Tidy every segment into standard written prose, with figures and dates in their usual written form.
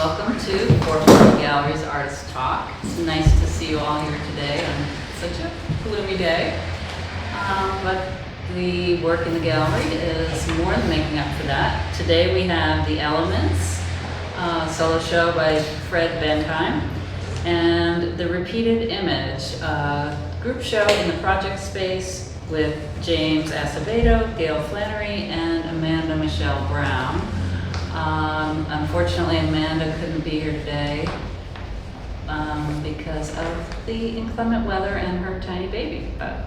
Welcome to Portland Gallery's Artist Talk. It's nice to see you all here today on such a gloomy day. But the work in the gallery is more than making up for that. Today we have The Elements, solo show by Fred Bendheim, and The Repeated Image, group show in the project space with James Acevedo, Gail Flanery, and Michele Brown. Unfortunately, Amanda couldn't be here today because of the inclement weather and her tiny baby. But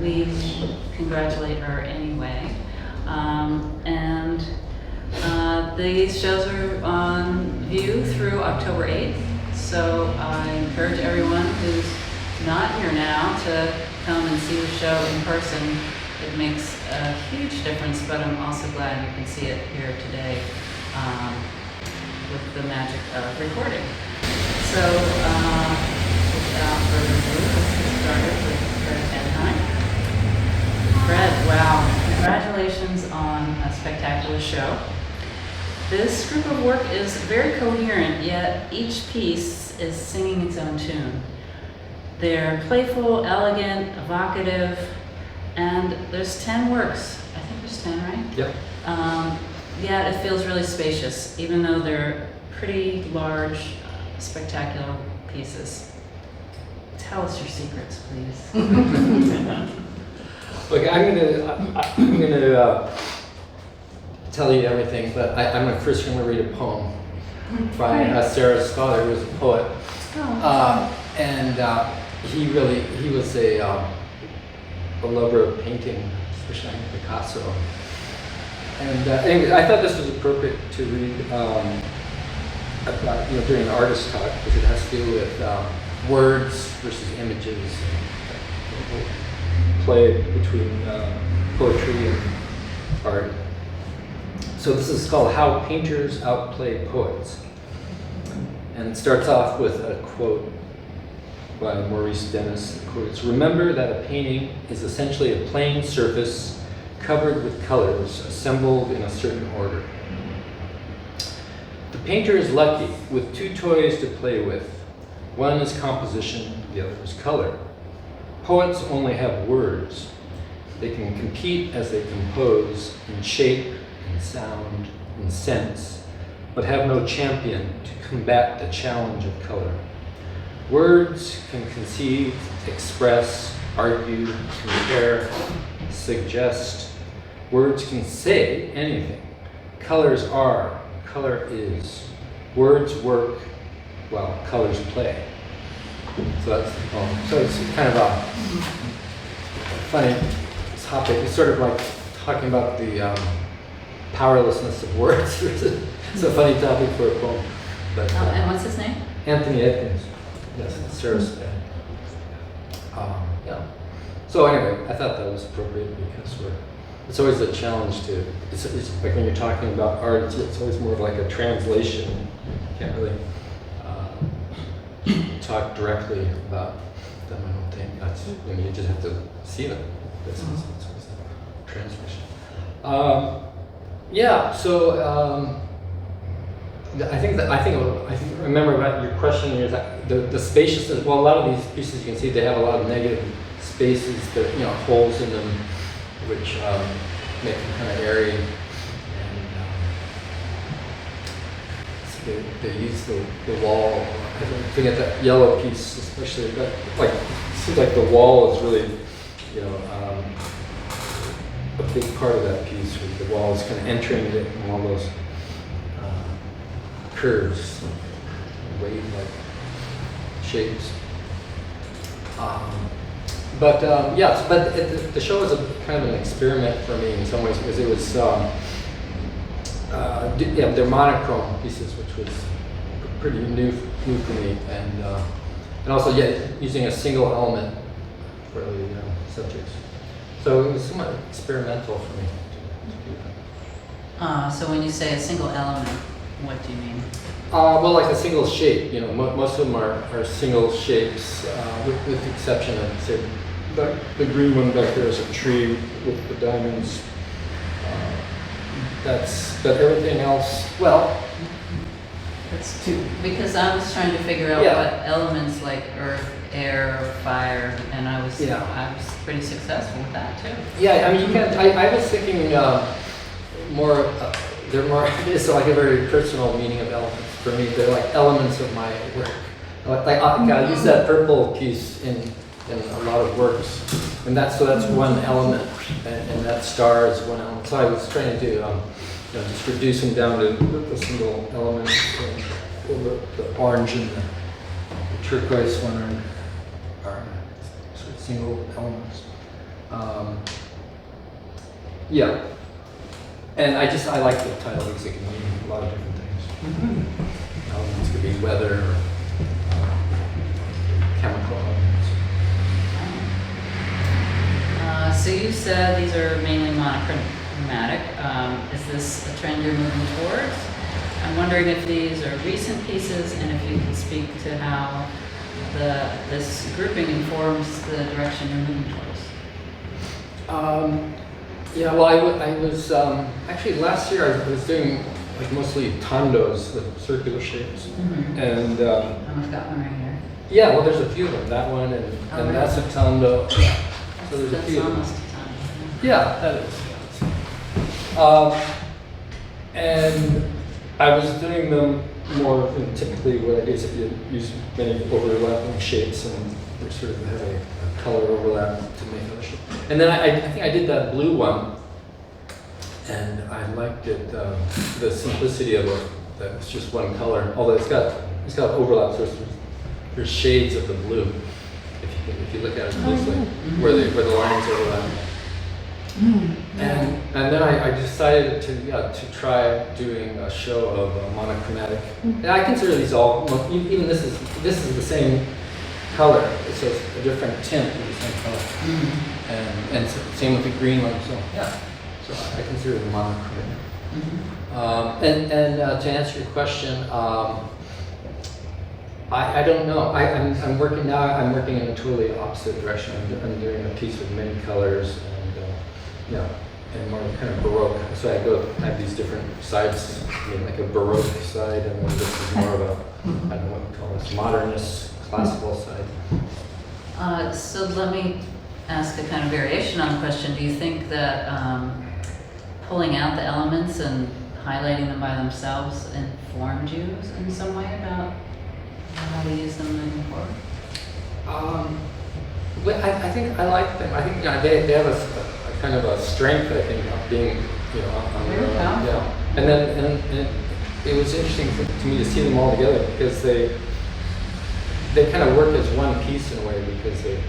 we congratulate her anyway. These shows are on view through October 8th. So I encourage everyone who's not here now to come and see the show in person. It makes a huge difference, but I'm also glad you can see it here today with the magic of recording. So without further ado, let's get started with Fred Bendheim. Fred, wow, congratulations on a spectacular show. This group of work is very coherent, yet each piece is singing its own tune. They're playful, elegant, evocative, and there's 10 works. I think there's 10, right? Yep. Yeah, it feels really spacious, even though they're pretty large, spectacular pieces. Tell us your secrets, please. Look, I'm gonna tell you everything, but I'm first gonna read a poem by Sarah Scholar, who was a poet, he was a lover of painting, especially Picasso. And anyways, I thought this was appropriate to read during an artist talk because it has to do with words versus images, and play between poetry and art. So this is called How Painters Outplay Poets. And it starts off with a quote by Maurice Denis. The quote is, "Remember that a painting is essentially a plain surface covered with colors assembled in a certain order. The painter is lucky with two toys to play with. One is composition, the other is color. Poets only have words. They can compete as they compose in shape, in sound, in sense, but have no champion to combat the challenge of color. Words can conceive, express, argue, compare, suggest. Words can say anything. Colors are, color is. Words work while colors play." So that's the poem. So it's kind of a funny topic. It's sort of like talking about the powerlessness of words. It's a funny topic for a poem. But, and what's his name? Anthony Edkins. Yes, Sarah's dad. Yeah. So anyway, I thought that was appropriate because it's always a challenge to, it's like when you're talking about art, it's always more of like a translation. You can't really talk directly about them, I don't think. You just have to see them. It's always a translation. I remember about your question is that the spaciousness. Well, a lot of these pieces you can see they have a lot of negative spaces, that holes in them, which make them kind of airy. And so they use the wall. I forget that yellow piece especially, but like it seems like the wall is really a big part of that piece. Where the wall is kind of entering it in all those curves, wave-like shapes. But the show was a kind of an experiment for me in some ways because it was they're monochrome pieces, which was pretty new for me, and also using a single element for the subjects. So it was somewhat experimental for me to do that. So when you say a single element, what do you mean? Well, like a single shape. Most of them are single shapes, with the exception of, say, the green one back there is a tree with the diamonds. But everything else, well, It's because I was trying to figure out Yeah. what elements like earth, air, fire, and I was Yeah. pretty successful with that too. Yeah, I mean, you can. I was thinking more. They're more. It's like a very personal meaning of elements for me. They're like elements of my work. I use that purple piece in a lot of works, and that's one element, and that star is one element. So I was trying to just reduce them down to the single elements. The orange and the turquoise one are sort of single elements. Yeah, and I like the title because it can mean a lot of different things. Elements could be weather, or, chemical elements. So you said these are mainly monochromatic. Is this a trend you're moving towards? I'm wondering if these are recent pieces and if you can speak to how this grouping informs the direction you're moving towards. Yeah, well, I was actually last year I was doing like mostly tondos, the circular shapes, and I've got one right here. yeah, well, there's a few of them. That one and really? that's a tondo. Yeah. So there's a That's few. Of them. almost a ton. Yeah, that is. And I was doing them more than typically what I do is you use many overlapping shapes and they sort of have a color overlap to make other shapes. And then I think I did that blue one, and I liked it, the simplicity of it, that it's just one color, although it's got overlap, so there's shades of the blue, if you look at it closely, where the lines overlap. And then I decided to try doing a show of monochromatic. And I consider these all, even this is the same color. It's a different tint of the same color. And same with the green one. So yeah, so I consider them monochromatic. And to answer your question, I don't know. I'm working now. I'm working in a totally opposite direction. I'm doing a piece with many colors and and more kind of Baroque. So I have these different sides. I mean, like a Baroque side, and then this is more of a I don't know what you call this, modernist, classical side. So let me ask a kind of variation on the question. Do you think that pulling out the elements and highlighting them by themselves informed you in some way about how to use them moving forward? But I think I like them. I think they have a kind of a strength, I think, of being on their own. Powerful. Yeah. And then it was interesting to me to see them all together because they kind of work as one piece in a way because they're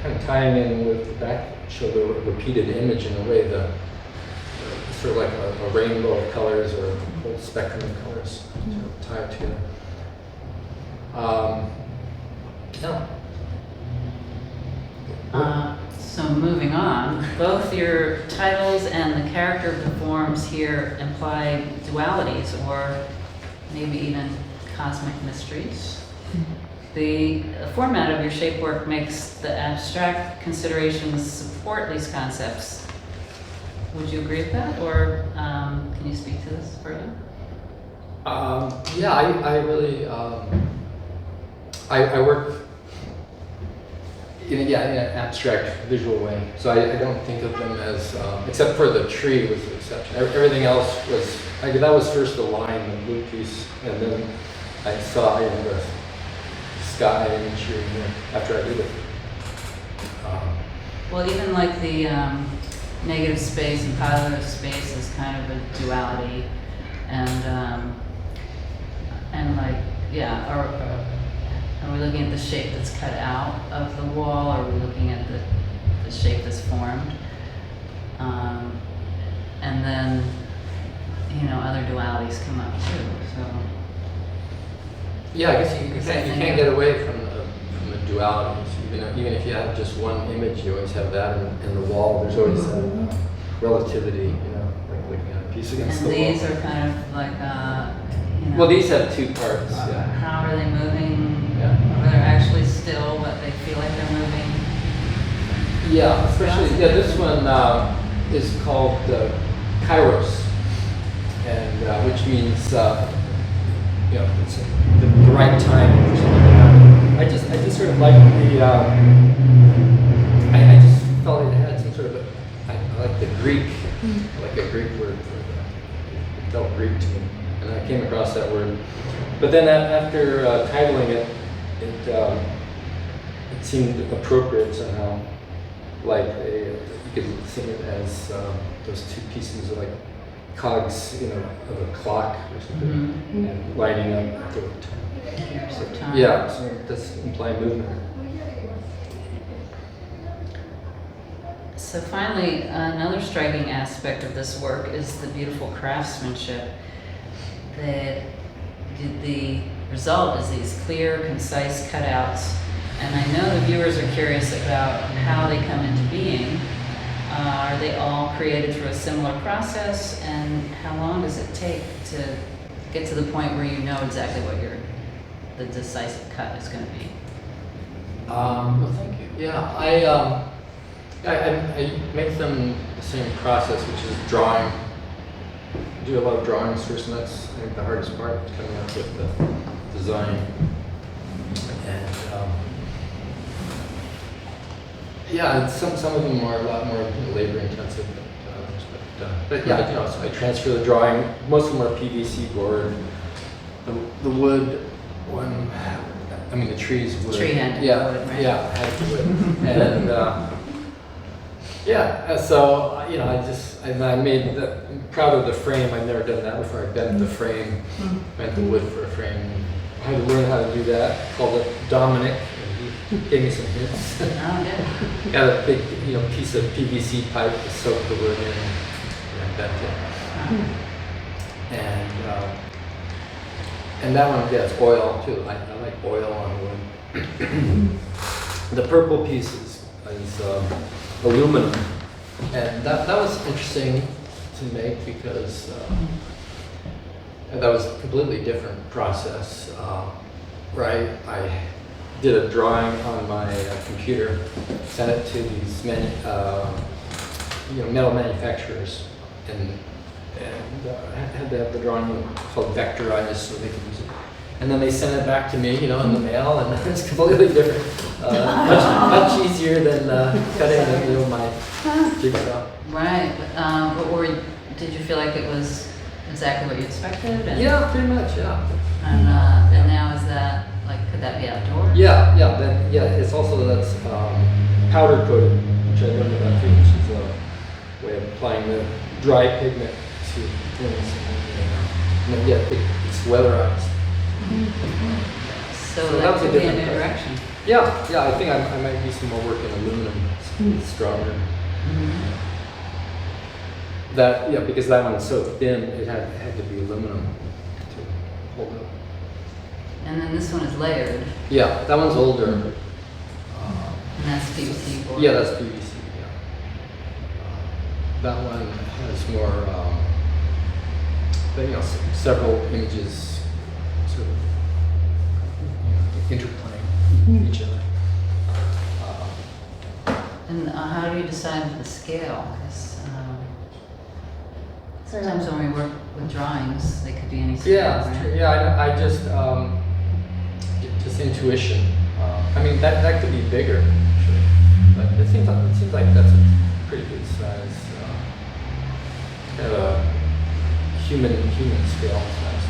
kind of tying in with the back, show the repeated image in a way, the sort of like a rainbow of colors or a whole spectrum of colors sort of tie it together. So moving on, both your titles and the character of the forms here imply dualities or maybe even cosmic mysteries. The format of your shape work makes the abstract considerations support these concepts. Would you agree with that, or can you speak to this further? Yeah, I really I work in an abstract visual way. So I don't think of them as except for the tree was the exception. Everything else was that was first the line, the blue piece, and then I saw the sky imagery after I did it. Well, even like the negative space and positive space is kind of a duality, and like are we looking at the shape that's cut out of the wall, or are we looking at the shape that's formed? And then other dualities come up too. So Yeah, I guess you can't get away from the dualities. Even if you have just one image, you always have that in the wall. There's always that relativity, like looking at a piece against and the wall. these are kind of like Well, these have two parts. how are they moving? Yeah. Or they're actually still, but they feel like they're moving. Yeah, especially this one is called Kairos, and which means you know, it's the right time for something to happen. I just sort of like the, I just felt it had some sort of I like the Greek, like a Greek word for it felt Greek to me, and I came across that word. But then after titling it, it seemed appropriate somehow, like you could think it as those two pieces of like cogs, you know, of a clock or something, and lighting up the time. Yeah, so that's implying movement. So finally, another striking aspect of this work is the beautiful craftsmanship. The result is these clear, concise cutouts, and I know the viewers are curious about how they come into being. Are they all created through a similar process, and how long does it take to get to the point where you know exactly what the decisive cut is going to be? Well, thank you. Yeah, I make them the same process, which is drawing. I do a lot of drawings first, and that's I think the hardest part, coming up with the design. And yeah, some of them are a lot more labor intensive than others, but yeah, you know, so I transfer the drawing. Most of them are PVC board. The wood one, I mean the trees wood. Tree-handed wood, right? Yeah, had wood, and. Yeah, so you know, I made I'm proud of the frame. I've never done that before. I bent the frame, bent the wood for a frame. I had to learn how to do that. Called it Dominic, and he gave me some hints. Oh, good. Got a big, you know, piece of PVC pipe to soak the wood in, and bent it. And that one, yeah, it's oil too. I like oil on wood. The purple piece is aluminum, and that was interesting to make because that was a completely different process. Where I did a drawing on my computer, sent it to these metal manufacturers, and had to have the drawing called vectorized so they could use it. And then they sent it back to me, you know, in the mail, and it's completely different. Much easier than cutting, you know, my jigsaw. Right, but did you feel like it was exactly what you expected? And, Yeah, pretty much, yeah. And now is that, like, could that be outdoors? Yeah. It's also that's powder coated, which I learned about too, which is a way of applying the dry pigment to things. And then, it's weatherized. So that could be a new direction. Yeah, I think I might do some more work in aluminum. It's stronger. Because that one's so thin, it had to be aluminum to hold up. And then this one is layered. Yeah, that one's older. And that's PVC board. Yeah, that's PVC. Yeah. That one has more, several images sort of interplaying each other. And how do you decide the scale? Because sometimes when we work with drawings, they could be any scale. Yeah, right? true. Yeah, I just intuition. I mean, that could be bigger, actually. But it seems like that's a pretty good size. Kind of a human scale size.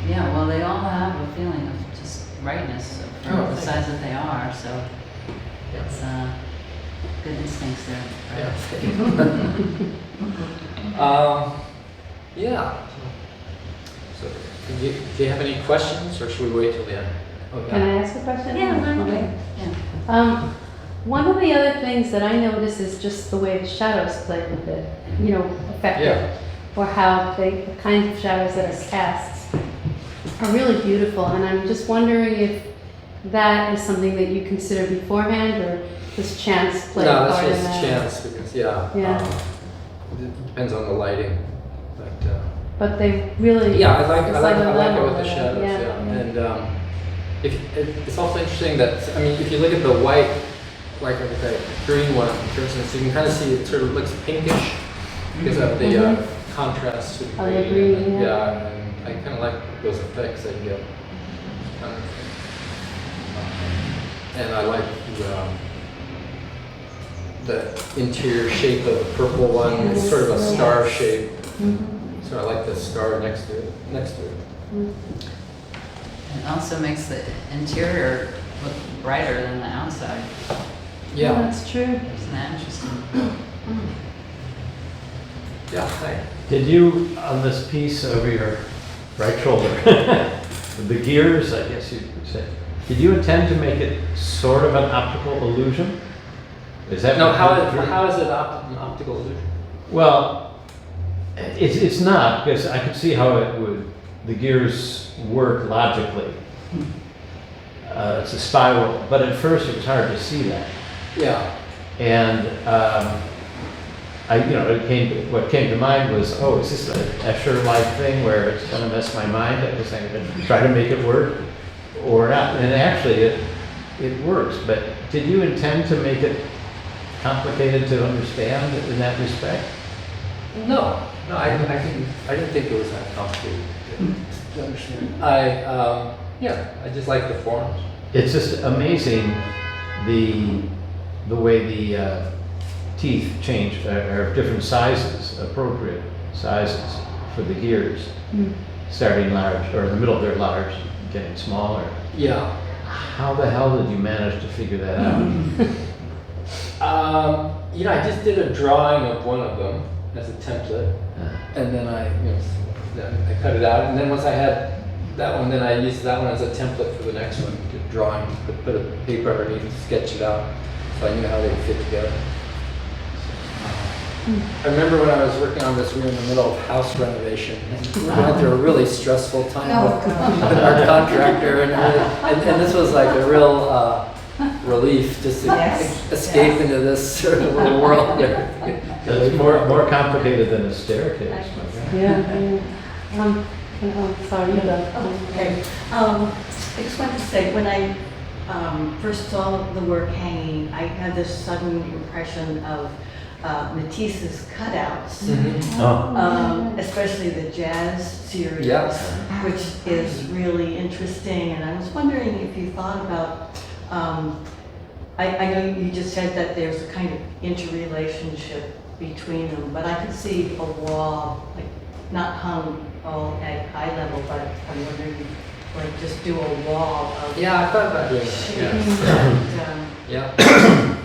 Yeah, well, they all have a feeling of just rightness for the size that they are, so it's good instincts there. Right? Yeah. So, do you have any questions, or should we wait till the end? Oh, Can I ask a question? Yeah, Okay. Yeah. One of the other things that I notice is just the way the shadows play with it, affect it, or how the kinds of shadows that are cast are really beautiful. And I'm just wondering if that is something that you consider beforehand, or does chance play a No, part in that's that? just chance, because it depends on the lighting, But they really I like it level with the that, shadows. yeah. And it's also interesting that if you look at the white, like the green one, for instance, you can kind of see it sort of looks pinkish because of the contrast to the Oh, green. the green, And, yeah. and I kind of like those effects that you get. And I like the interior shape of the purple one. It's sort of a star shape. Mhm. So I like the star next to it. It also makes the interior look brighter than the outside. Yeah, that's true. Isn't that interesting? Yeah, hi. Did you, on this piece over your right shoulder, the gears, I guess you could say, did you intend to make it sort of an optical illusion? Is that No, what- how is it an optical illusion? Well, it's not, because I could see how it would, the gears work logically. It's a spiral, but at first it was hard to see that. Yeah. And what came to mind was, oh, is this an Escher-like thing where it's going to mess my mind? I was going to try to make it work or not. And actually, it works. But did you intend to make it complicated to understand in that respect? No, I didn't think it was that complicated to understand. I just like the forms. It's just amazing the way the teeth change, are different sizes, appropriate sizes for the gears. Starting large, or in the middle they're large, getting smaller. Yeah. How the hell did you manage to figure that out? I just did a drawing of one of them as a template, and then I cut it out, and then once I had that one, then I used that one as a template for the next one, did drawing, put a paper underneath, sketch it out, so I knew how they fit together. I remember when I was working on this, we were in the middle of house renovation, and we went through a really stressful time with our contractor, and this was like a real relief just to escape into this sort of little world. It's more complicated than a staircase. Yeah. Sorry, you go. Okay. I just wanted to say, when I first saw the work hanging, I had this sudden impression of Matisse's cutouts, especially the jazz series, which is really interesting. And I was wondering if you thought about, I know you just said that there's a kind of interrelationship between them, but I could see a wall, like not hung all at eye level, but I'm wondering, like just do a wall of Yeah, I thought about doing shapes that. that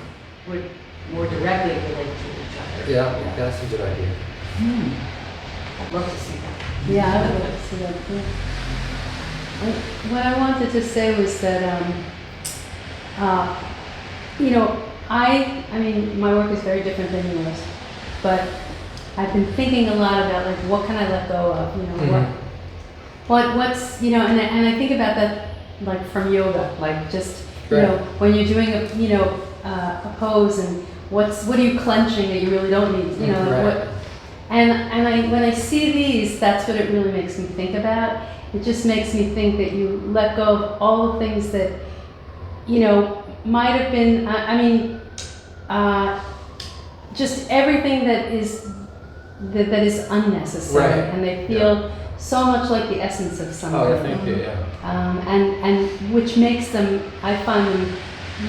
would more directly relate to each other. Yeah, that's a good idea. I'd love to see that. Yeah, I would love to see that too. What I wanted to say was that, I mean, my work is very different than yours, but I've been thinking a lot about like, what can I let go of, what's, and I think about that like from yoga, like just, when you're doing a pose and what are you clenching that you really don't need, when I see these, that's what it really makes me think about. It just makes me think that you let go of all the things that, might have been, just everything that is unnecessary, and they feel so much like the essence of something. Oh, thank you, and which makes them, I find them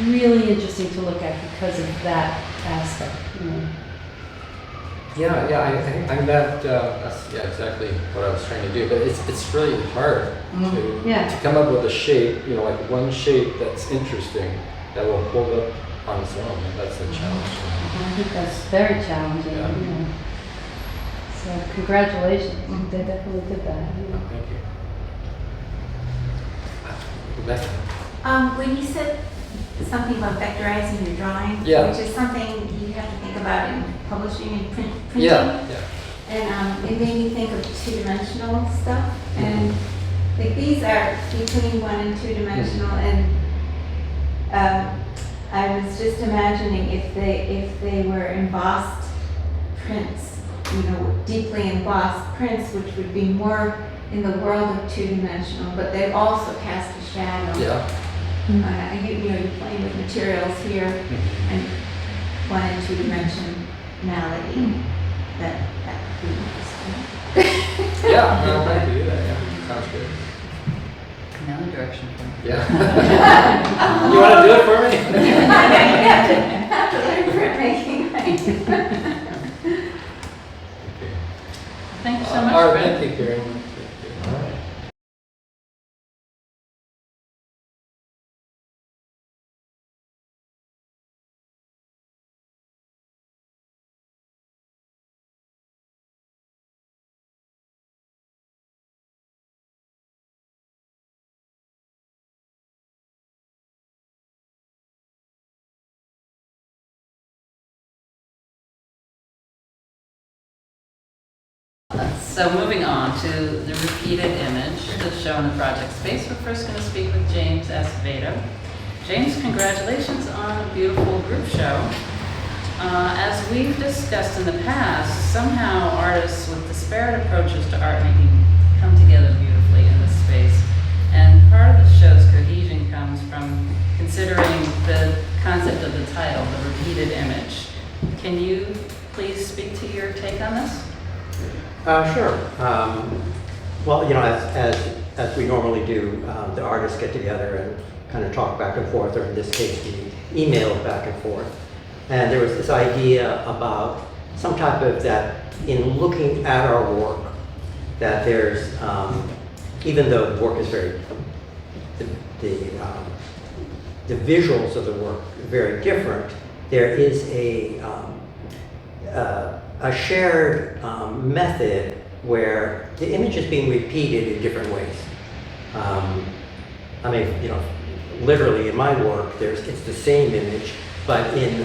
really interesting to look at because of that aspect. I'm that. That's exactly what I was trying to do. But it's really hard to come up with a shape, like one shape that's interesting that will hold up on its own. And that's the challenge. I think that's very challenging. So congratulations, they definitely did that. Thank you. Rebecca. When you said something about vectorizing your drawing, which is something you have to think about in publishing and printing. And it made me think of two-dimensional stuff. And like these are between 1 and 2-dimensional, and I was just imagining if they were embossed prints, deeply embossed prints, which would be more in the world of 2-dimensional, but they also cast a shadow. You're playing with materials here, and 1 and 2-dimensionality. That would be interesting. Yeah, no, I can do that, yeah, sounds good. Another direction for me. Yeah. You wanna do it for me? Have to learn printmaking. Thank you so much, All right, Fred. thank you, Karen. All right. So moving on to the repeated image that's shown in the project space, we're first going to speak with James Acevedo. James, congratulations on a beautiful group show. As we've discussed in the past, somehow artists with disparate approaches to art making come together beautifully in this space. And part of the show's cohesion comes from considering the concept of the title, the repeated image. Can you please speak to your take on this? Sure. Well, you know, as we normally do, the artists get together and kind of talk back and forth, or in this case, we email back and forth. And there was this idea about some type of that, in looking at our work, that there's, even though the work is very, the visuals of the work are very different, there is a shared method where the image is being repeated in different ways. I mean, you know, literally in my work, it's the same image, but in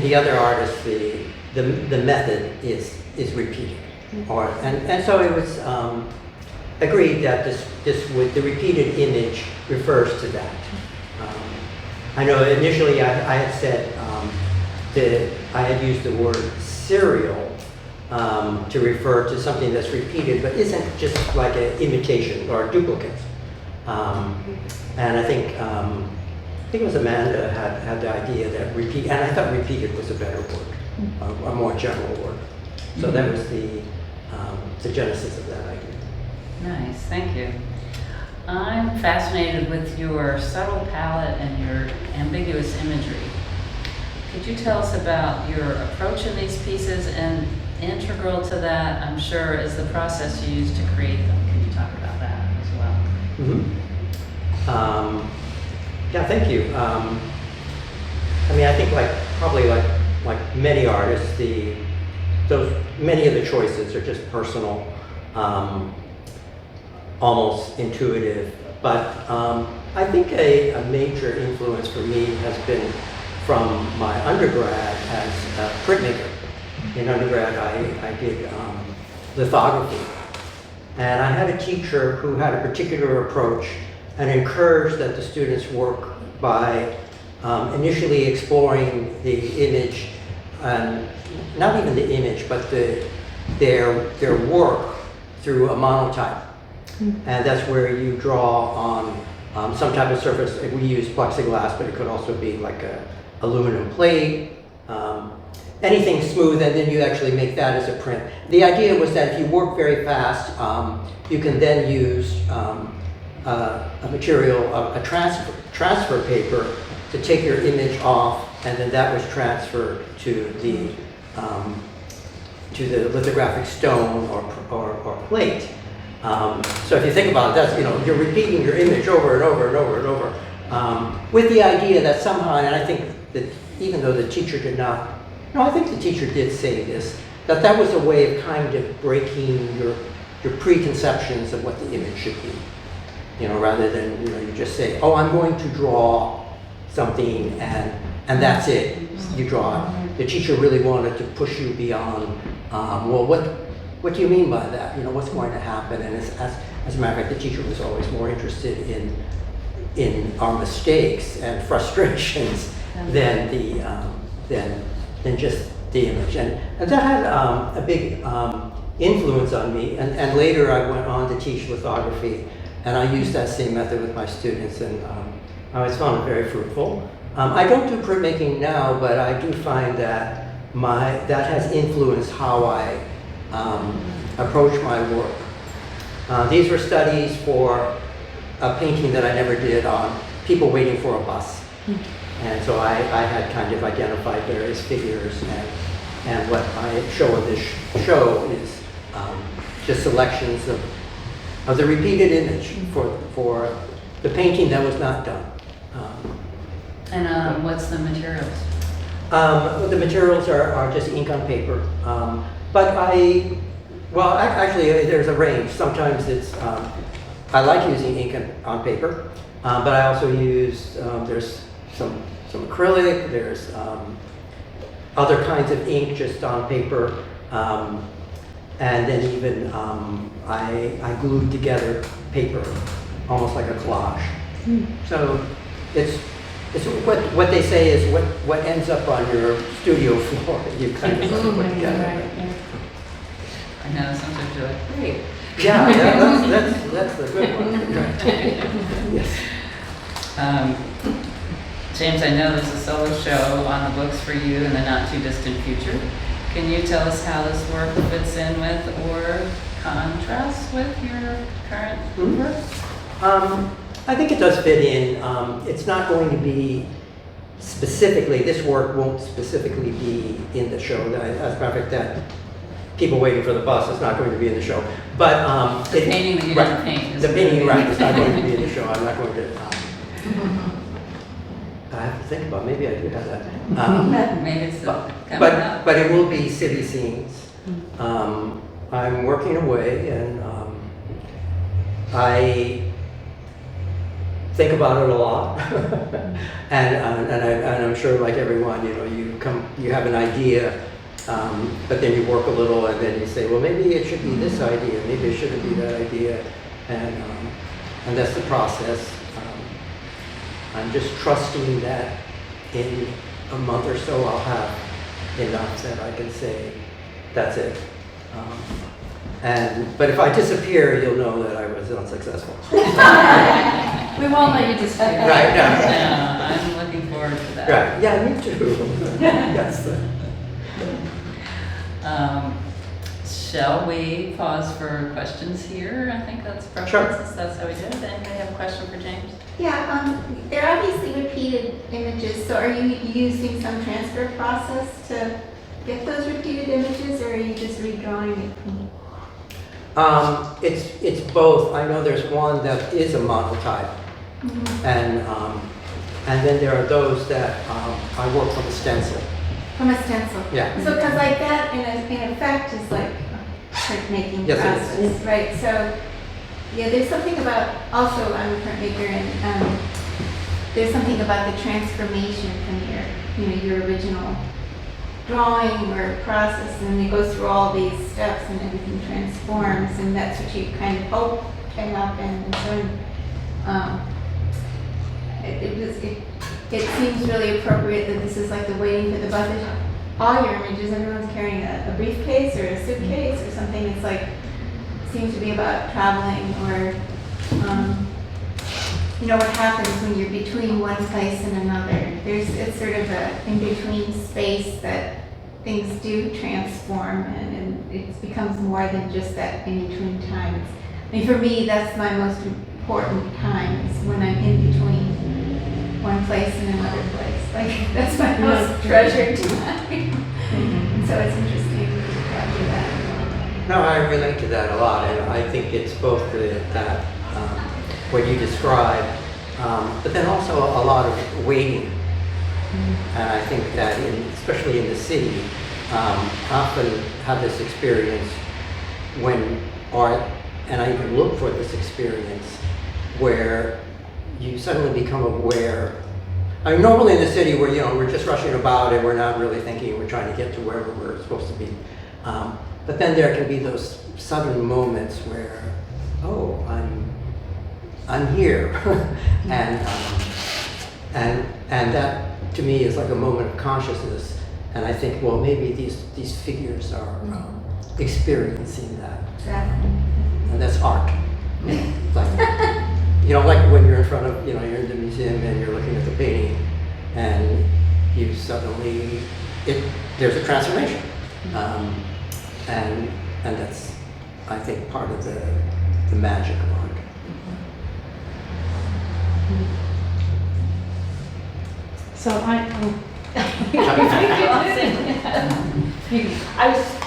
the other artists, the method is repeated. And so it was agreed that the repeated image refers to that. I know initially I had said that I had used the word serial to refer to something that's repeated, but isn't just like an imitation or a duplicate. And I think it was Amanda had the idea that repeat, and I thought repeated was a better word, a more general word. So that was the genesis of that idea. Nice, thank you. I'm fascinated with your subtle palette and your ambiguous imagery. Could you tell us about your approach in these pieces, and integral to that, I'm sure, is the process you use to create them? Can you talk about that as well? Mm-hmm. Yeah, thank you. I mean, I think probably like many artists, many of the choices are just personal, almost intuitive. But I think a major influence for me has been from my undergrad as a printmaker. In undergrad, I did lithography. And I had a teacher who had a particular approach and encouraged that the students work by initially exploring the image, not even the image, but their work through a monotype. And that's where you draw on some type of surface. We use plexiglass, but it could also be like a aluminum plate, anything smooth, and then you actually make that as a print. The idea was that if you work very fast, you can then use a material, a transfer paper, to take your image off, and then that was transferred to the lithographic stone or plate. So if you think about it, that's, you know, you're repeating your image over and over and over and over, with the idea that somehow, and I think that even though the teacher did not, no, I think the teacher did say this, that was a way of kind of breaking your preconceptions of what the image should be. You know, rather than, you know, you just say, oh, I'm going to draw something and that's it. You draw it. The teacher really wanted to push you beyond, well, what do you mean by that? You know, what's going to happen? And as a matter of fact, the teacher was always more interested in our mistakes and frustrations than just the image. And that had a big influence on me. And later I went on to teach lithography, and I used that same method with my students, and I always found it very fruitful. I don't do printmaking now, but I do find that that has influenced how I approach my work. These were studies for a painting that I never did on people waiting for a bus. And so I had kind of identified various figures, and what I show in this show is just selections of the repeated image for the painting that was not done. And what's the materials? The materials are just ink on paper, but actually there's a range. Sometimes it's, I like using ink on paper, but I also use, there's some acrylic, there's other kinds of ink just on paper, and then even I glued together paper, almost like a collage. So it's what they say is what ends up on your studio floor. You kind of put together. I know, sometimes you're like, great. Yeah, that's the good one. Yes. James, I know there's a solo show on the books for you in the not too distant future. Can you tell us how this work fits in with or contrasts with your current work? I think it does fit in. It's not going to be specifically, this work won't specifically be in the show. As a matter of fact, that people waiting for the bus is not going to be in the show. But the painting that you didn't paint. The painting, right, is not going to be in the show. I'm not going to. I have to think about. Maybe I do have that. Maybe it's coming up. But it will be city scenes. I'm working away, and I think about it a lot, and I'm sure, like everyone, you have an idea, but then you work a little, and then you say, well, maybe it should be this idea, maybe it shouldn't be that idea, and that's the process. I'm just trusting that in a month or so I'll have enough that I can say that's it. But if I disappear, you'll know that I was unsuccessful. We won't let you disappear. Right, no. Yeah, I'm looking forward to that. Right, yeah, me too. Yes. Shall we pause for questions here? I think that's appropriate, Sure. since that's how we did it. Anybody have a question for James? Yeah, they're obviously repeated images, so are you using some transfer process to get those repeated images, or are you just redrawing it? It's both. I know there's one that is a monotype, and then there are those that I work from a stencil. From a stencil? Yeah. So, because like that, in effect, is like printmaking Yes, it process, is. right? So, yeah, there's something about, also I'm a printmaker, and there's something about the transformation from your original drawing or process, and it goes through all these steps and everything transforms, and that's what you kind of hope can happen. And so it seems really appropriate that this is like the waiting for the bus. All your images, everyone's carrying a briefcase or a suitcase or something. It's like, seems to be about traveling, or what happens when you're between one place and another. It's sort of a in-between space that things do transform, and it becomes more than just that in-between time. For me, that's my most important time, is when I'm in between one place and another place. Like, that's my most treasured time. So it's interesting to do that. No, I relate to that a lot, and I think it's both that what you described, but then also a lot of waiting. And I think that, especially in the city, often have this experience when art, and I even look for this experience, where you suddenly become aware. I mean, normally in the city where, we're just rushing about and we're not really thinking, we're trying to get to wherever we're supposed to be. But then there can be those sudden moments where, oh, I'm here. and that to me is like a moment of consciousness. And I think, well, maybe these figures are experiencing that. Exactly. And that's art. Like when you're in front of, you're in the museum and you're looking at the painting, and you suddenly, there's a transformation. And And that's, I think, part of the magic of art. So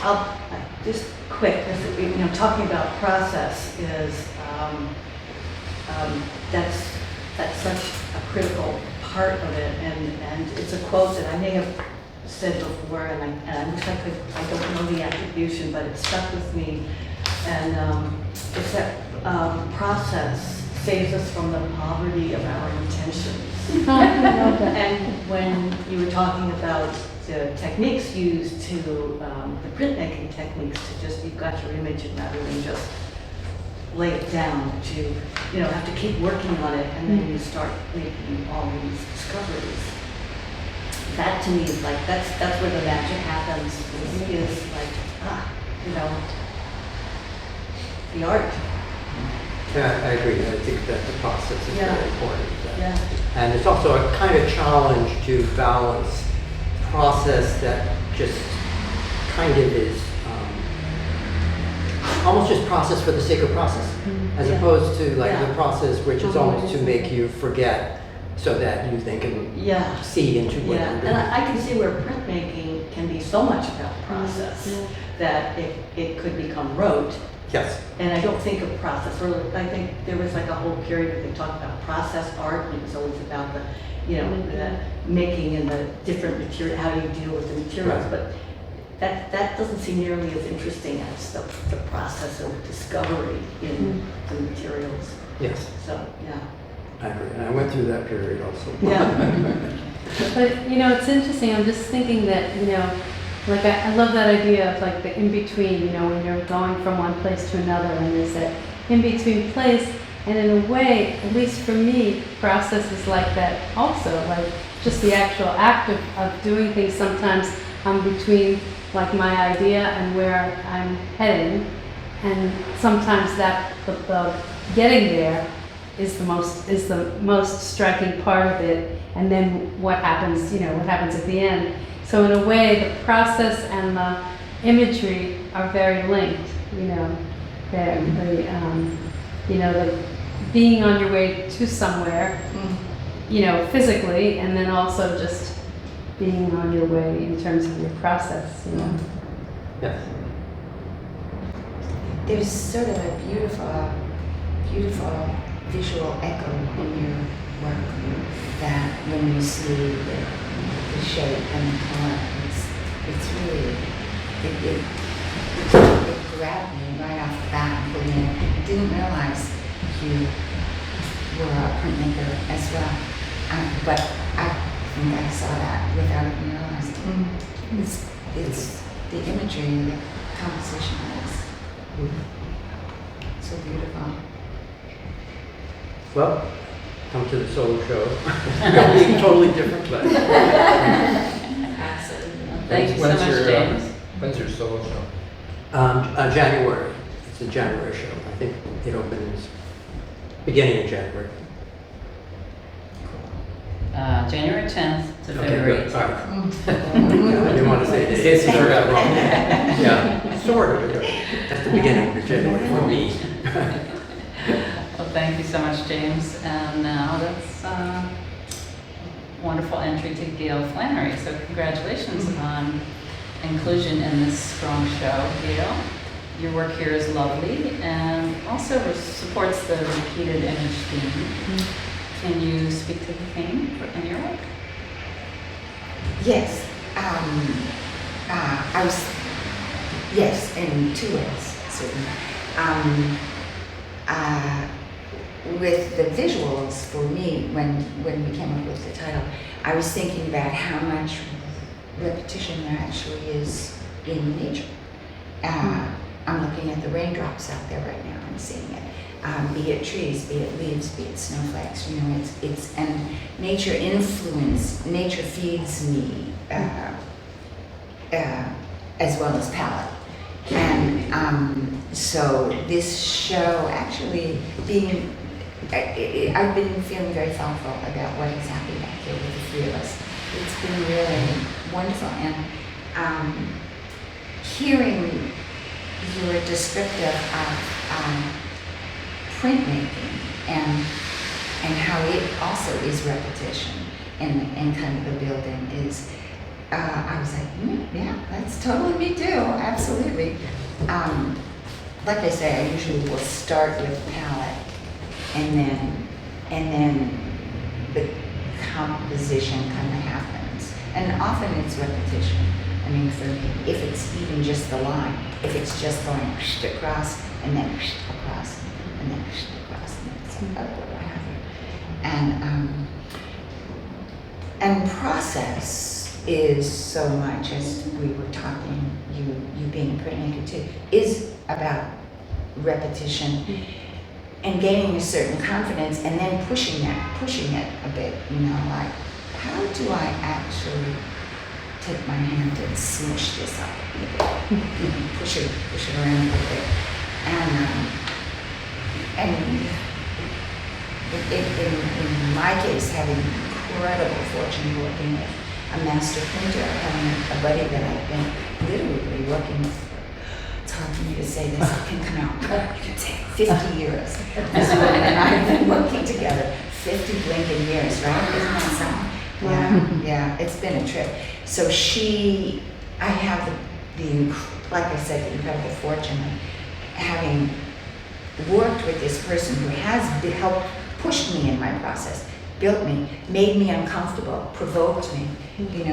I'll just quick, because talking about process is that's such a critical part of it, and it's a quote that I may have said before, and I wish I could. I don't know the attribution, but it stuck with me, and it's that process saves us from the poverty of our intentions. And when you were talking about the techniques used to, the printmaking techniques to just, you've got your image and rather than just lay it down, to, have to keep working on it, and then you start making all these discoveries. That to me is like, that's where the magic happens, is like, the art. Yeah, I agree. I think that the process is Yeah. very important. Yeah. And it's also a kind of challenge to balance process that just kind of is almost just process for the sake of process, as Yeah. opposed to like Yeah. the process which is almost to make you forget so that you think and Yeah. see into what Yeah, you're doing. and I can see where printmaking can be so much about process that it could become rote. Yes. And I don't think of process, or I think there was like a whole period where they talked about process art, and it was always about the making and the different material, how you deal with the materials. Right. But that doesn't seem nearly as interesting as the process of discovery in the materials. Yes, So, yeah. I agree. And I went through that period also. Yeah. But, it's interesting, I'm just thinking that, like I love that idea of like the in-between, when you're going from one place to another, and there's that in-between place, and in a way, at least for me, process is like that also, like just the actual act of doing things. Sometimes I'm between like my idea and where I'm heading, and sometimes that the getting there is the most striking part of it, and then what happens at the end. So in a way, the process and the imagery are very linked. The being on your way to somewhere, physically, and then also just being on your way in terms of your process. Yes. There's sort of a beautiful visual echo in your work that when you see the shape and the color, it's really, it grabbed me right off the bat and pulled me in. I didn't realize you were a printmaker as well, but I think I saw that without even realizing. It's the imagery, the composition is so beautiful. Well, come to the solo show. It'll be totally different, but Thank you so much, James. When's your solo show? January. It's a January show. I think it opens beginning of January. January 10th to Okay, February good. 18th. All right. I didn't want to say In this. case you forgot wrong. Yeah, sort of. That's the beginning of January for me. Well, thank you so much, James. And now that's a wonderful entry to Gail Flanery. So congratulations on inclusion in this strong show, Gail. Your work here is lovely and also supports the repeated image theme. Can you speak to the theme in your work? Yes, I was, yes, in two ways, certainly. With the visuals, for me, when we came up with the title, I was thinking about how much repetition there actually is in nature. I'm looking at the raindrops out there right now and seeing it. Be it trees, be it leaves, be it snowflakes, it's and nature feeds me as well as palette. And so this show actually I've been feeling very thoughtful about what is happening back here with the three of us. It's been really wonderful, and hearing you were descriptive of printmaking and how it also is repetition in kind of a building is, I was like, yeah, that's totally me too, absolutely. Like I say, I usually will start with palette and then the composition kind of happens. And often it's repetition. I mean, for me, if it's even just the line, if it's just going across and then across and then across, and then it's like, oh, what have you. And process is so much, as we were talking, you being a printmaker too, is about repetition and gaining a certain confidence and then pushing it a bit, like, how do I actually take my hand and smush this up a bit, push it around a bit, and in my case, having incredible fortune working with a master printer, having a buddy that I've been literally working with. It's hard for me to say this, it can come out, you can say 50 years. This woman and I have been working together 50 blinking years, right? Isn't that something? Yeah, it's been a trip. So I have like I said, the incredible fortune of having worked with this person who has helped push me in my process, built me, made me uncomfortable, provoked me,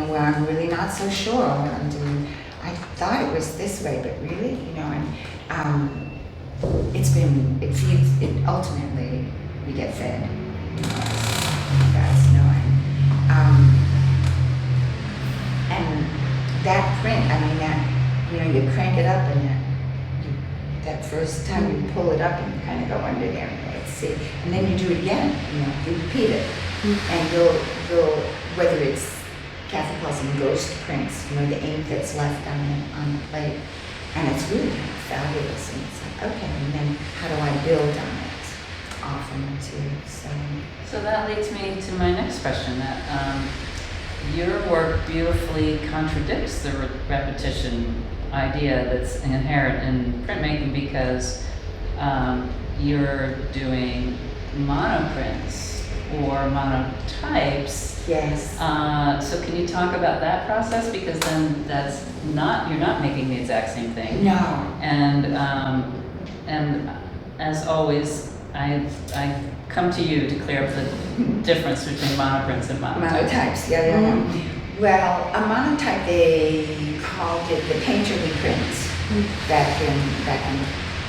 where I'm really not so sure what I'm doing. I thought it was this way, but really, and ultimately we get fed, guys know it. And that print, you crank it up and that first time you pull it up and you kind of go under there and let's see. And then you do it again, you repeat it. And you'll, whether it's Kathy calls them ghost prints, the ink that's left on the plate. And it's really kind of fabulous. And it's like, okay, and then how do I build on it often too? So that leads me to my next question, that your work beautifully contradicts the repetition idea that's inherent in printmaking, because you're doing monoprints or monotypes. Yes. So can you talk about that process? Because then you're not making the exact same thing. No. And as always, I come to you to clear up the difference between monoprints and monotypes. Monotypes, yeah. Well, a monotype, they called it the painterly prints back in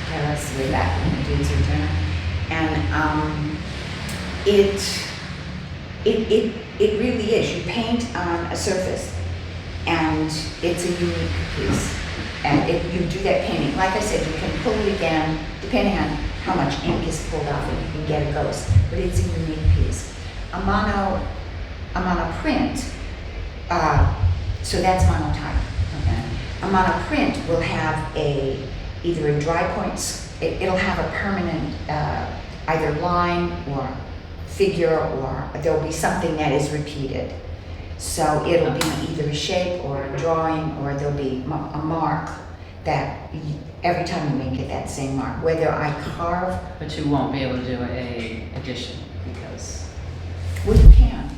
Paris, way back when the dudes were doing it. And it really is. You paint on a surface, and it's a unique piece. And if you do that painting, like I said, you can pull it again, depending on how much ink is pulled off, and you can get a ghost. But it's a unique piece. A monoprint, so that's monotype. Okay. A monoprint will have either a dry point. It'll have a permanent either line or figure, or there'll be something that is repeated. So it'll be either a shape or a drawing, or there'll be a mark that every time you make it, that same mark. Whether I carve, But you won't be able to do a addition because you can.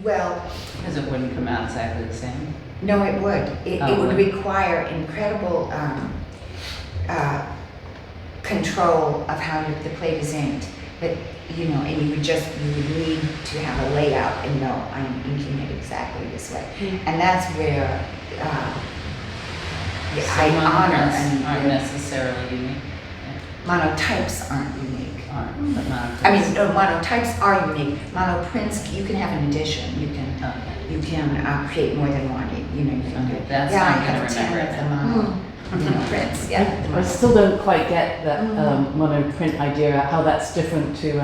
Well, because it wouldn't come out exactly the same. no, it would. It would require incredible control of how the plate is inked. But and you would need to have a layout and know I'm inking it exactly this way. And that's where I honor and aren't necessarily unique. monotypes aren't unique. But monotypes. Monotypes are unique. Monoprints, you can have an addition. You can create more than one. You can do. That's I how I'm have gonna 10 remember of the monoprints. Yeah. I still don't quite get that monoprint idea, how that's different to,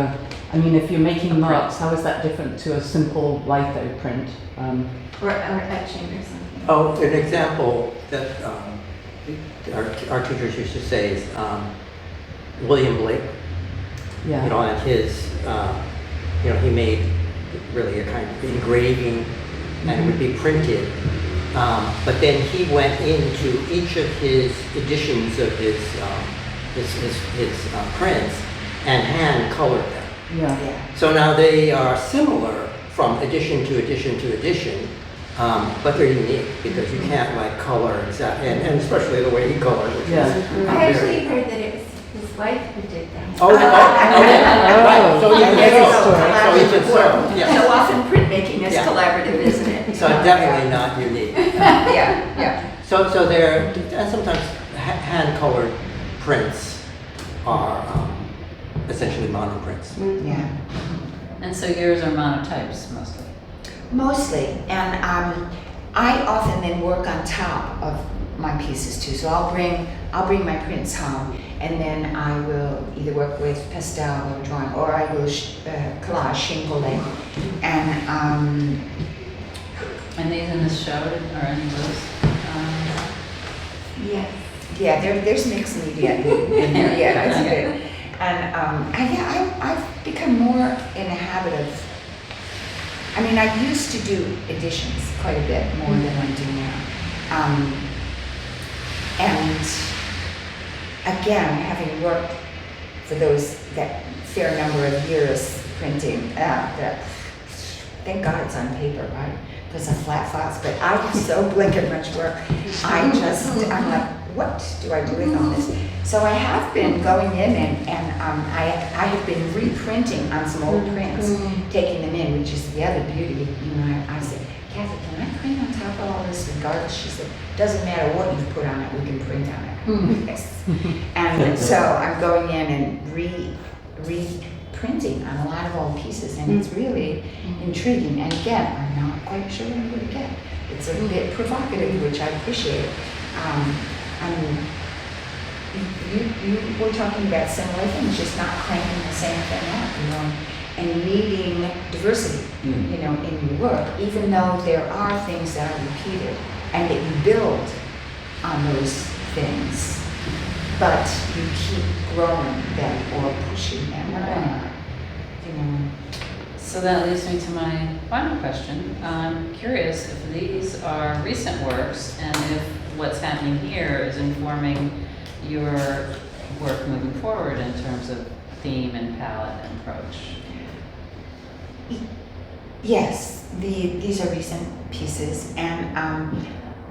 if you're making marks, how is that different to a simple litho print? Or etching or something. Oh, an example that our teachers used to say is William Blake. Yeah. And his, he made really a kind of engraving, and it would be printed But then he went into each of his editions of his prints and hand colored them. Yeah. Yeah. So now they are similar from edition to edition to edition, but they're unique because you can't like color exactly, and especially the way he colored, which Yeah. is I very- actually heard that it was his wife who did that. Oh, right. Oh. So even Yes, so, it's so even so, So yeah. often printmaking is Yeah. collaborative, isn't it? So definitely not unique. Yeah, yeah. So they're, and sometimes hand-colored prints are essentially monoprints. Yeah. And so yours are monotypes mostly. Mostly, and I often then work on top of my pieces too. So I'll bring my prints home, and then I will either work with pastel or drawing, or I will collage, shingle it, and And these in this show, are any of those? yes, yeah, there's mixed media in there. Yeah, that's good. And I've become more in the habit of. I mean, I used to do editions quite a bit more than I do now. And again, having worked for that fair number of years printing, thank God it's on paper, right? Because of flat files, but I have so blinking much work. I'm like, what do I do with all this? So I have been going in and I have been reprinting on some old prints, taking them in, which is the other beauty. You know, I said, Kathy, can I print on top of all this regardless? She said, doesn't matter what you put on it, we can print on it. Yes. And so I'm going in and reprinting on a lot of old pieces, and it's really intriguing. And again, I'm not quite sure what I'm going to get. It's a bit provocative, which I appreciate. You were talking about similar things, just not claiming the same thing out, you know, and needing diversity, you know, in your work, even though there are things that are repeated and that you build on those things, but you keep growing them or pushing them, you know. So that leads me to my final question. I'm curious if these are recent works and if what's happening here is informing your work moving forward in terms of theme and palette and approach. Yes, these are recent pieces, and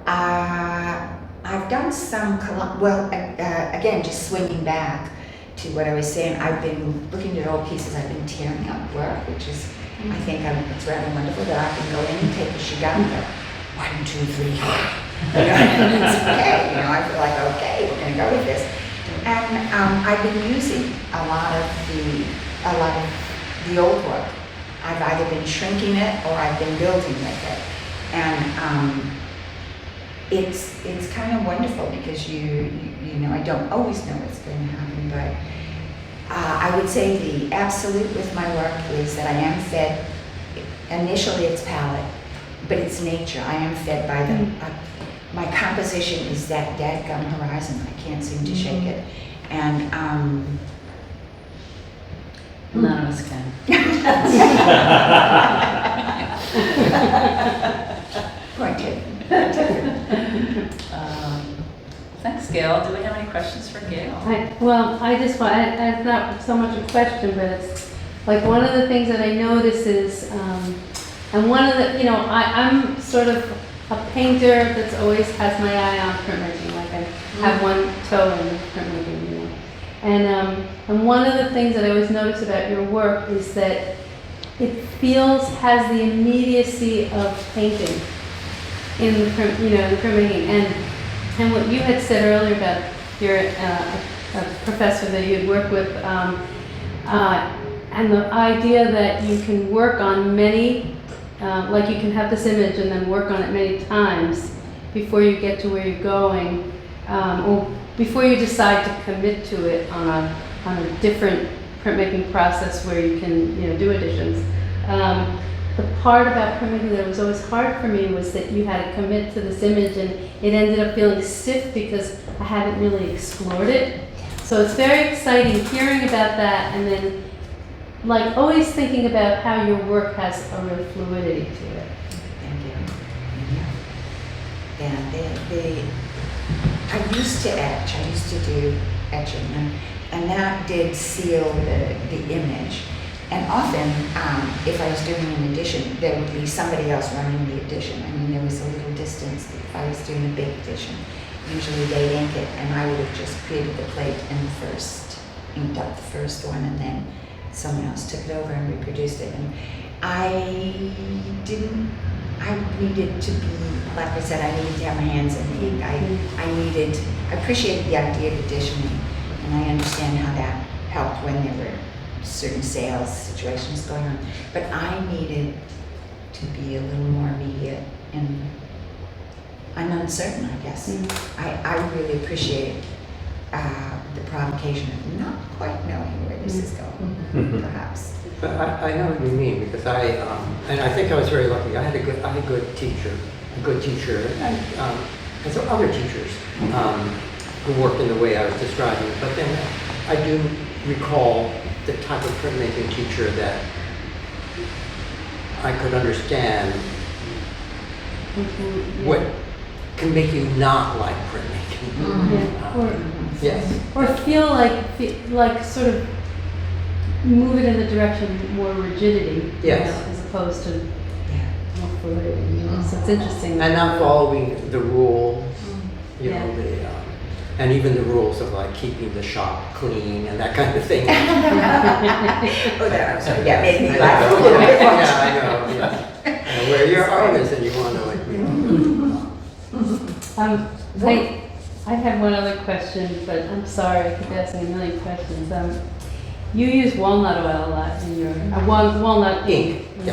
I've done some, again, just swinging back to what I was saying, I've been looking at old pieces, I've been tearing up work, which is, I think it's rather wonderful that I can go in and take a shigami and go, 1, 2, 3, you know, it's okay, you know, I feel like, okay, we're gonna go with this. And I've been using a lot of the old work. I've either been shrinking it or I've been building with it. And it's kind of wonderful because you know, I don't always know what's going to happen, but I would say the absolute with my work is that I am fed, initially it's palette, but it's nature. I am fed by my composition is that dadgum horizon. I can't seem to shake it. And None of us can. point taken. Thanks, Gail. Do we have any questions for Gail? It's not so much a question, but it's like one of the things that I notice is, and one of the, you know, I'm sort of a painter that's always has my eye on printmaking, like I have one toe in printmaking, you know. And one of the things that I always notice about your work is that it has the immediacy of painting in the print, you know, the printmaking. And what you had said earlier about your a professor that you had worked with, and the idea that you can work on many, like you can have this image and then work on it many times before you get to where you're going, or before you decide to commit to it on a different printmaking process where you can, you know, do additions. The part about printmaking that was always hard for me was that you had to commit to this image, and it ended up feeling stiff because I hadn't really explored it. So it's very exciting hearing about that, and then like always thinking about how your work has a real fluidity to it. Thank you. Yeah, I used to etch. I used to do etching, and that did seal the image. And often, if I was doing an edition, there would be somebody else running the edition. I mean, there was a little distance. If I was doing a big edition, usually they'd ink it, and I would have just created the plate and inked up the first one, and then someone else took it over and reproduced it. And I needed to be, like I said, I needed to have my hands in the ink. I appreciated the idea of editioning, and I understand how that helped when there were certain sales situations going on. But I needed to be a little more immediate, and I'm uncertain, I guess. I really appreciate the provocation of not quite knowing where this is going, perhaps. But I know what you mean, because and I think I was very lucky. I had a good teacher, and some other teachers who worked in the way I was describing. But then I do recall the type of printmaking teacher that I could understand what can make you not like printmaking. Yes. Or feel like sort of move it in the direction of more rigidity, Yes. as opposed to more fluidity. So it's interesting. And not following the rules, you know, Yeah. and even the rules of like keeping the shop clean and that kind of thing. Oh, that made me laugh a little bit. Yeah, I know. Yeah. And where you're an artist and you want to like, I have one other question, but I'm sorry, I keep asking a million questions. You use walnut oil a lot in your walnut ink in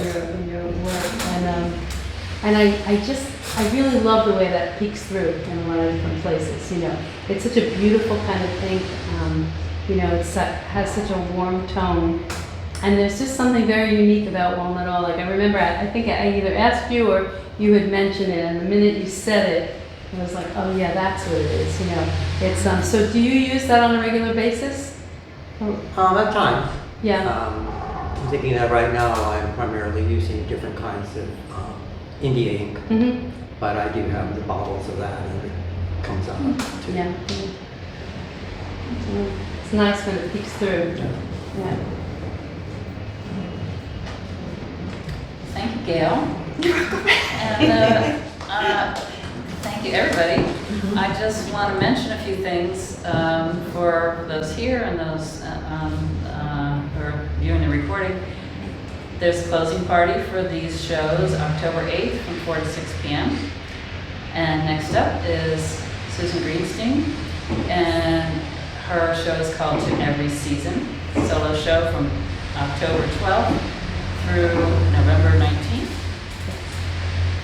your work, and I really love the way that peeks through in a lot of different places. You know, it's such a beautiful kind of ink. You know, it has such a warm tone, and there's just something very unique about walnut oil. Like I remember, I think I either asked you or you had mentioned it, and the minute you said it, I was like, oh yeah, that's what it is. You know, it's so. Do you use that on a regular basis? at times. Yeah. I'm thinking that right now I'm primarily using different kinds of India ink, but I do have the bottles of that and it comes out too. Yeah. It's nice when it peeks through. Yeah. Thank you, Gail. And thank you, everybody. I just want to mention a few things for those here and those who are viewing the recording. There's a closing party for these shows October 8th from 4 to 6 p.m. And next up is Susan Greenstein, and her show is called To Every Season, solo show from October 12th through November 19th.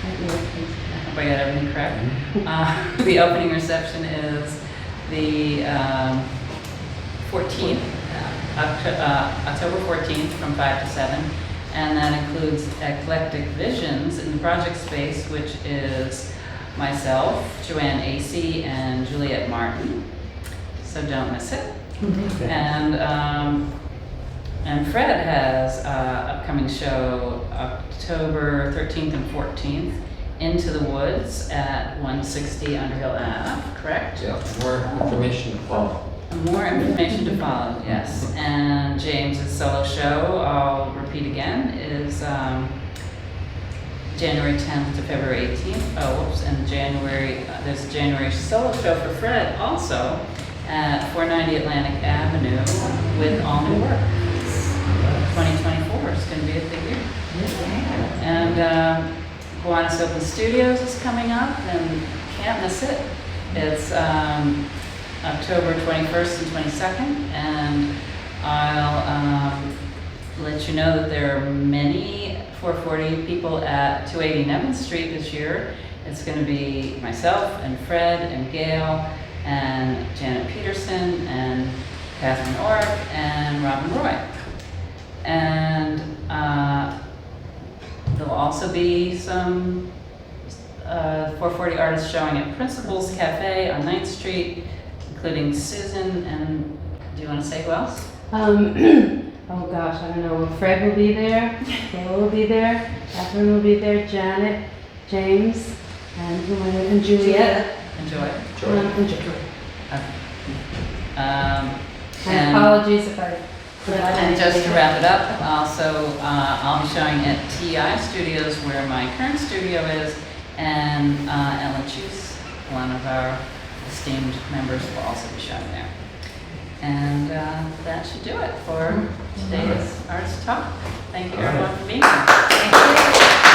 I hope I got everything correct. The opening reception is the 14th, October 14th from 5 to 7. And that includes Eclectic Visions in the project space, which is myself, Joanne Acey, and Juliette Martin. So don't miss it. And Fred has an upcoming show October 13th and 14th, Into the Woods at 160 Underhill Ave, correct? Yeah, more information to follow. More information to follow, yes. And James's solo show, I'll repeat again, is January 10th to February 18th. Oh, whoops, and there's a January solo show for Fred also at 490 Atlantic Avenue with all new work. 2024 is going to be a big year. And Kiwanis Open Studios is coming up, and can't miss it. It's October 21st and 22nd, and I'll let you know that there are many 440 people at 280 Nevin Street this year. It's going to be myself and Fred and Gail and Janet Peterson and Catherine Orrick and Robin Roy. And there'll also be some 440 artists showing at Principles Cafe on 9th Street, including Susan, and do you want to say who else? Oh gosh, I don't know. Well, Fred will be there, Gail will be there, Catherine will be there, Janet, James, and who am I, and Juliet. Enjoy. And Joy. And Apologies if I. And just to wrap it up, also, I'll be showing at TI Studios where my current studio is, and Ellen Chuse, one of our esteemed members, will also be showing there. And that should do it for today's Arts Talk. Thank you everyone for being here. Thank you.